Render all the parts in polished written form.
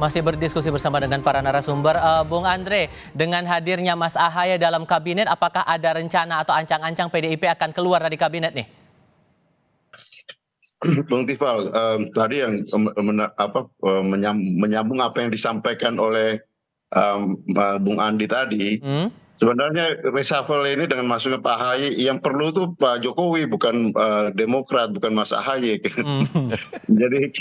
Masih berdiskusi bersama dengan para narasumber. Bung Andre, dengan hadirnya Mas Ahaye dalam kabinet, apakah ada rencana atau ancang-ancang PDIP akan keluar dari kabinet nih? Bung Tifal, tadi yang menyambung apa yang disampaikan oleh Bung Andi tadi, sebenarnya reshuffle ini dengan masuknya Pak Ahaye yang perlu tuh Pak Jokowi, bukan Demokrat, bukan Mas Ahaye. Jadi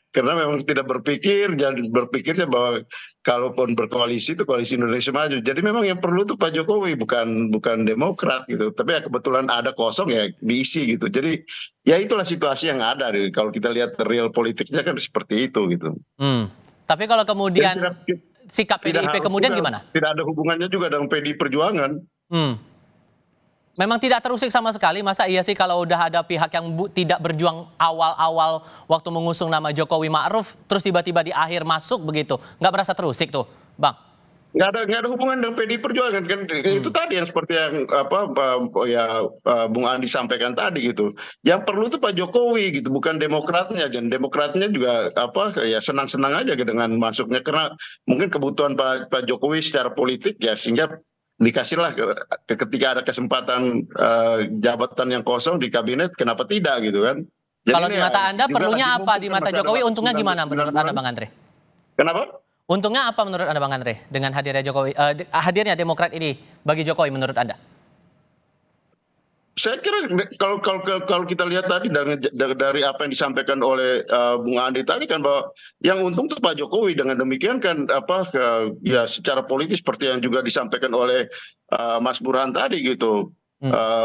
karena memang tidak berpikir, jadi berpikirnya bahwa kalaupun berkoalisi itu koalisi Indonesia Maju. Jadi memang yang perlu tuh Pak Jokowi, bukan Demokrat gitu. Tapi ya kebetulan ada kosong ya diisi gitu. Jadi ya itulah situasi yang ada. Kalau kita lihat real politiknya kan seperti itu gitu. Tapi kalau kemudian sikap PDIP kemudian gimana? Tidak ada hubungannya juga dengan PDI Perjuangan. Memang tidak terusik sama sekali. Masa iya sih kalau udah ada pihak yang tidak berjuang awal-awal waktu mengusung nama Jokowi Ma'ruf, terus tiba-tiba di akhir masuk begitu, nggak berasa terusik tuh, Bang? Nggak ada hubungan dengan PDI Perjuangan kan. Itu tadi yang seperti yang Bung Andi sampaikan tadi gitu. Yang perlu itu Pak Jokowi gitu, bukan Demokratnya. Dan Demokratnya juga ya senang-senang aja dengan masuknya, karena mungkin kebutuhan Pak Jokowi secara politik ya, sehingga dikasihlah ketika ada kesempatan jabatan yang kosong di kabinet, kenapa tidak gitu kan. Jadi kalau di mata Anda perlunya apa di mata Jokowi, untungnya gimana menurut Anda, Bang Andre? Kenapa? Untungnya apa menurut Anda, Bang Andre, dengan hadirnya Jokowi, hadirnya Demokrat ini bagi Jokowi menurut Anda? Saya kira kalau kita lihat tadi dari apa yang disampaikan oleh Bung Andi tadi kan, bahwa yang untung itu Pak Jokowi. Dengan demikian kan ya secara politis seperti yang juga disampaikan oleh Mas Burhan tadi gitu.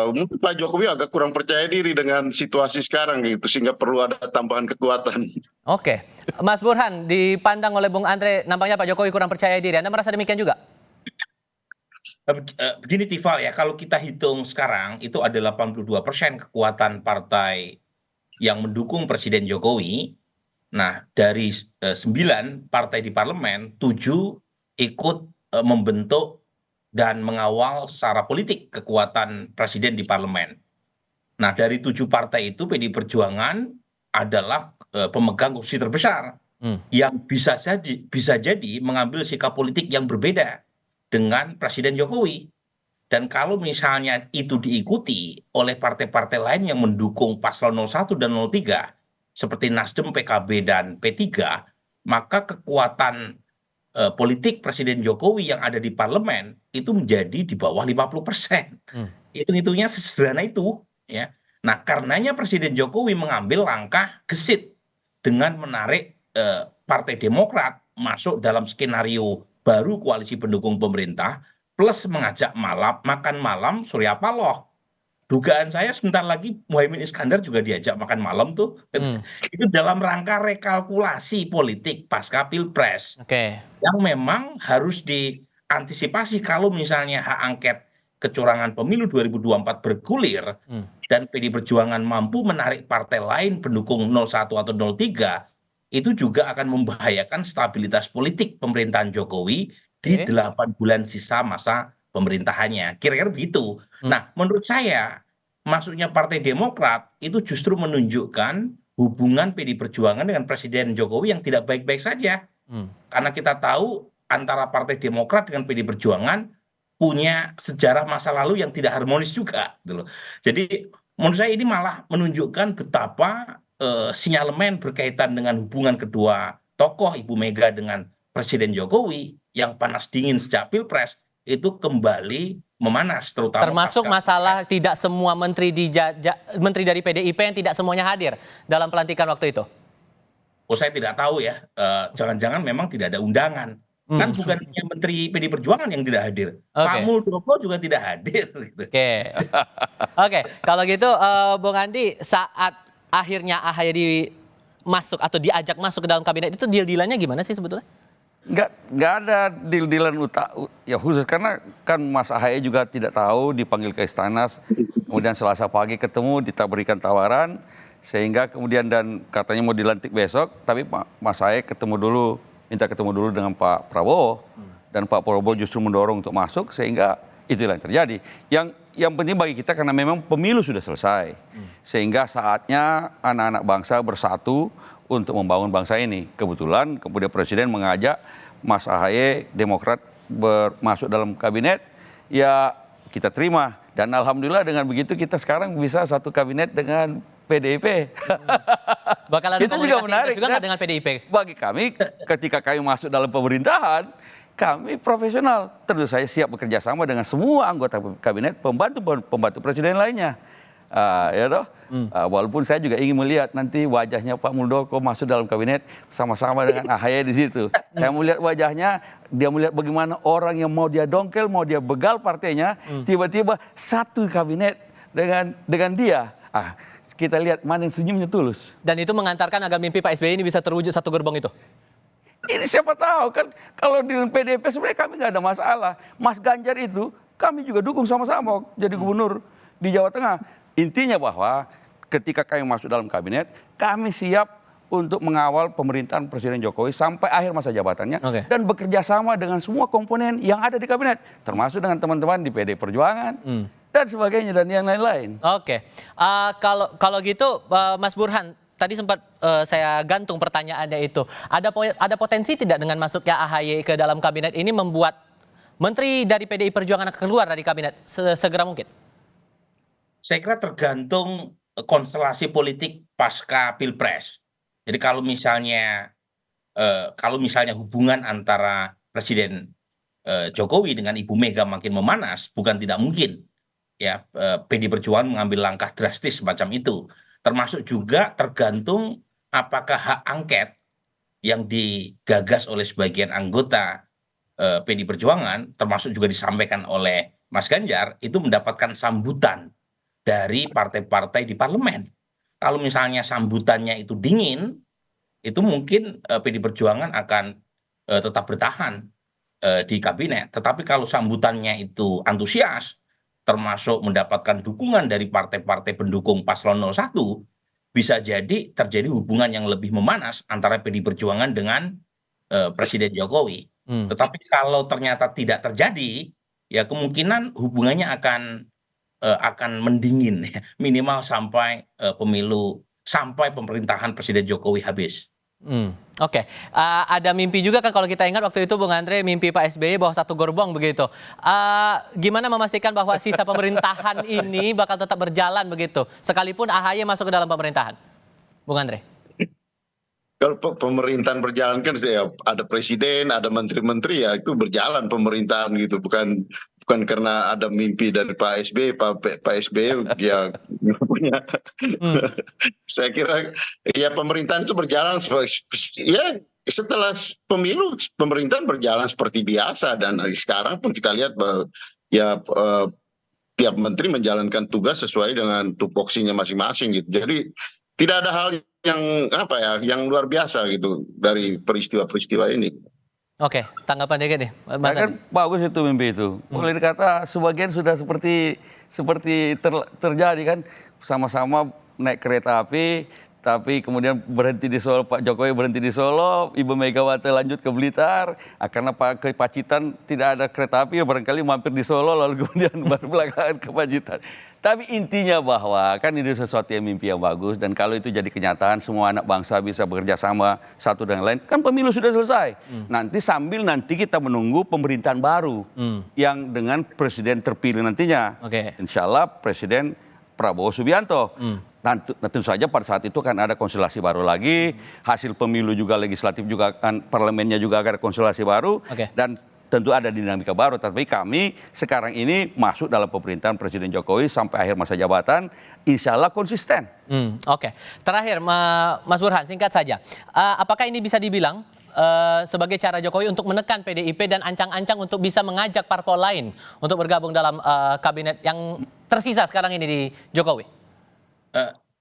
Mungkin Pak Jokowi agak kurang percaya diri dengan situasi sekarang gitu, sehingga perlu ada tambahan kekuatan. Oke, Mas Burhan, dipandang oleh Bung Andre nampaknya Pak Jokowi kurang percaya diri. Anda merasa demikian juga? Begini Tifal ya, kalau kita hitung sekarang itu ada 82% kekuatan partai yang mendukung Presiden Jokowi. Nah, dari 9 partai di parlemen, 7 ikut membentuk dan mengawal secara politik kekuatan Presiden di parlemen. Nah, dari 7 partai itu PDI Perjuangan adalah pemegang kursi terbesar yang bisa jadi mengambil sikap politik yang berbeda dengan Presiden Jokowi. Dan kalau misalnya itu diikuti oleh partai-partai lain yang mendukung paslon 01 dan 03, seperti Nasdem, PKB, dan P3, maka kekuatan politik Presiden Jokowi yang ada di parlemen itu menjadi di bawah 50%. Hitung-hitungnya sesederhana itu. Ya. Nah, karenanya Presiden Jokowi mengambil langkah gesit dengan menarik Partai Demokrat masuk dalam skenario baru koalisi pendukung pemerintah, plus mengajak makan malam Surya Paloh. Dugaan saya sebentar lagi Muhaimin Iskandar juga diajak makan malam tuh. Itu dalam rangka rekalkulasi politik pasca Pilpres. Yang memang harus diantisipasi kalau misalnya hak angket kecurangan pemilu 2024 bergulir dan PDI Perjuangan mampu menarik partai lain pendukung 01 atau 03, itu juga akan membahayakan stabilitas politik pemerintahan Jokowi di 8 bulan sisa masa pemerintahannya. Kira-kira begitu. Nah, menurut saya masuknya Partai Demokrat itu justru menunjukkan hubungan PDI Perjuangan dengan Presiden Jokowi yang tidak baik-baik saja. Karena kita tahu antara Partai Demokrat dengan PDI Perjuangan punya sejarah masa lalu yang tidak harmonis juga. Jadi menurut saya ini malah menunjukkan betapa sinyalemen berkaitan dengan hubungan kedua tokoh, Ibu Mega dengan Presiden Jokowi yang panas dingin sejak Pilpres itu kembali memanas, terutama termasuk masalah tidak semua menteri dari PDIP yang tidak semuanya hadir dalam pelantikan waktu itu. Oh, saya tidak tahu ya, jangan-jangan memang tidak ada undangan. Kan bukan hanya Menteri PDI Perjuangan yang tidak hadir, Pak Muldoko juga tidak hadir. Oke, kalau gitu Bung Andi, saat akhirnya Ahaye diajak masuk ke dalam kabinet itu deal-dealannya gimana sih sebetulnya? Nggak ada deal-dealan ya khusus, karena kan Mas Ahaye juga tidak tahu, dipanggil ke istana, kemudian Selasa pagi ketemu, berikan tawaran, sehingga kemudian dan katanya mau dilantik besok, tapi Mas Ahaye minta ketemu dulu dengan Pak Prabowo, dan Pak Prabowo justru mendorong untuk masuk, sehingga itulah yang terjadi. Yang penting bagi kita karena memang pemilu sudah selesai, sehingga saatnya anak-anak bangsa bersatu untuk membangun bangsa ini. Kebetulan kemudian Presiden mengajak Mas AHY Demokrat masuk dalam kabinet, ya kita terima. Dan alhamdulillah dengan begitu kita sekarang bisa satu kabinet dengan PDIP. Bakal ada Itu juga komunikasi menarik juga nggak kan? dengan PDIP? Bagi kami, ketika kami masuk dalam pemerintahan, kami profesional. Tentu saya siap bekerja sama dengan semua anggota kabinet, pembantu presiden lainnya. Ya toh? Walaupun saya juga ingin melihat nanti wajahnya Pak Muldoko masuk dalam kabinet sama-sama dengan AHY di situ. Saya melihat wajahnya, dia melihat bagaimana orang yang mau dia dongkel, mau dia begal partainya, tiba-tiba satu kabinet dengan dia. Kita lihat mana yang senyumnya tulus. Dan itu mengantarkan agar mimpi Pak SBY ini bisa terwujud satu gerbong itu? Ini siapa tahu kan, kalau di PDIP sebenarnya kami nggak ada masalah. Mas Ganjar itu kami juga dukung sama-sama jadi gubernur di Jawa Tengah. Intinya bahwa ketika kami masuk dalam kabinet, kami siap untuk mengawal pemerintahan Presiden Jokowi sampai akhir masa jabatannya. Dan bekerja sama dengan semua komponen yang ada di kabinet, termasuk dengan teman-teman di PD Perjuangan dan sebagainya dan yang lain-lain. Oke, kalau gitu Mas Burhan, tadi sempat saya gantung pertanyaannya itu. Ada potensi tidak dengan masuknya AHY ke dalam kabinet ini membuat menteri dari PDI Perjuangan akan keluar dari kabinet segera mungkin? Saya kira tergantung konstelasi politik pasca Pilpres. Jadi kalau misalnya hubungan antara Presiden Jokowi dengan Ibu Mega makin memanas, bukan tidak mungkin ya PDI Perjuangan mengambil langkah drastis semacam itu. Termasuk juga tergantung apakah hak angket yang digagas oleh sebagian anggota PDI Perjuangan, termasuk juga disampaikan oleh Mas Ganjar, itu mendapatkan sambutan dari partai-partai di parlemen. Kalau misalnya sambutannya itu dingin, itu mungkin PDI Perjuangan akan tetap bertahan di kabinet. Tetapi kalau sambutannya itu antusias, termasuk mendapatkan dukungan dari partai-partai pendukung paslon 01, bisa jadi terjadi hubungan yang lebih memanas antara PDI Perjuangan dengan Presiden Jokowi. Tetapi kalau ternyata tidak terjadi, ya kemungkinan hubungannya akan mendingin, minimal sampai sampai pemerintahan Presiden Jokowi habis. Oke. Ada mimpi juga kan kalau kita ingat waktu itu Bung Andre, mimpi Pak SBY bahwa satu gerbong begitu. Gimana memastikan bahwa sisa pemerintahan ini bakal tetap berjalan begitu, sekalipun AHY masuk ke dalam pemerintahan, Bung Andre? Kalau pemerintahan berjalan kan ya ada presiden, ada menteri-menteri, ya itu berjalan pemerintahan gitu, bukan karena ada mimpi dari Pak SBY. Pak SBY ya punya. Saya kira ya pemerintahan itu berjalan ya setelah pemilu, pemerintahan berjalan seperti biasa, dan sekarang pun kita lihat bahwa ya tiap menteri menjalankan tugas sesuai dengan tupoksinya masing-masing gitu. Jadi tidak ada hal yang luar biasa gitu dari peristiwa-peristiwa ini. Oke, tanggapan dikit nih, Mas Kan bagus itu mimpi itu. Boleh dikata sebagian sudah seperti terjadi kan, sama-sama naik kereta api, tapi kemudian berhenti di Solo, Pak Jokowi berhenti di Solo, Ibu Megawati lanjut ke Blitar, karena ke Pacitan tidak ada kereta api, ya barangkali mampir di Solo lalu kemudian baru belakangan ke Pacitan. Tapi intinya bahwa kan ini sesuatu yang mimpi yang bagus, dan kalau itu jadi kenyataan semua anak bangsa bisa bekerja sama satu dengan lain, kan pemilu sudah selesai. Nanti kita menunggu pemerintahan baru yang dengan presiden terpilih nantinya. Insya Allah Presiden Prabowo Subianto. Tentu saja pada saat itu kan ada konstelasi baru lagi, hasil pemilu juga legislatif juga kan, parlemennya juga ada konstelasi baru, dan tentu ada dinamika baru. Tapi kami sekarang ini masuk dalam pemerintahan Presiden Jokowi sampai akhir masa jabatan, insya Allah konsisten. Oke. Terakhir, Mas Burhan, singkat saja. Apakah ini bisa dibilang sebagai cara Jokowi untuk menekan PDIP dan ancang-ancang untuk bisa mengajak parpol lain untuk bergabung dalam kabinet yang tersisa sekarang ini di Jokowi?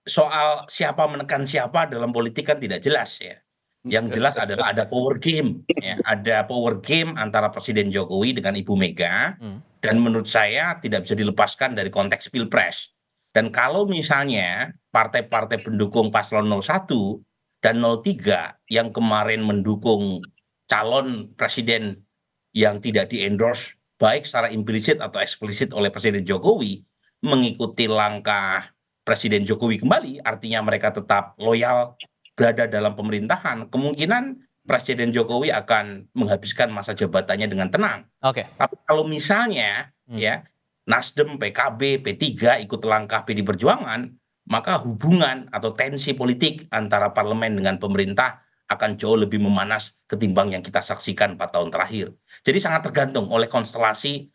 Soal siapa menekan siapa dalam politik kan tidak jelas ya. Yang jelas adalah ada power game, ya. Ada power game antara Presiden Jokowi dengan Ibu Mega, dan menurut saya tidak bisa dilepaskan dari konteks Pilpres. Dan kalau misalnya partai-partai pendukung paslon 01 dan 03 yang kemarin mendukung calon presiden yang tidak di-endorse baik secara implisit atau eksplisit oleh Presiden Jokowi, mengikuti langkah Presiden Jokowi kembali, artinya mereka tetap loyal berada dalam pemerintahan, kemungkinan Presiden Jokowi akan menghabiskan masa jabatannya dengan tenang. Oke. Tapi kalau misalnya ya Nasdem, PKB, P3 ikut langkah PD Perjuangan, maka hubungan atau tensi politik antara parlemen dengan pemerintah akan jauh lebih memanas ketimbang yang kita saksikan 4 tahun terakhir. Jadi sangat tergantung oleh konstelasi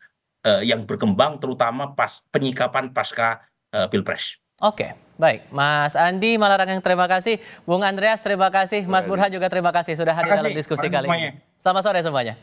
yang berkembang, terutama penyikapan pasca Pilpres. Oke, baik. Mas Andi Malarangeng, terima kasih. Bung Andreas, terima kasih. Mas Burhan juga terima kasih sudah hadir dalam diskusi kali ini. Selamat sore semuanya.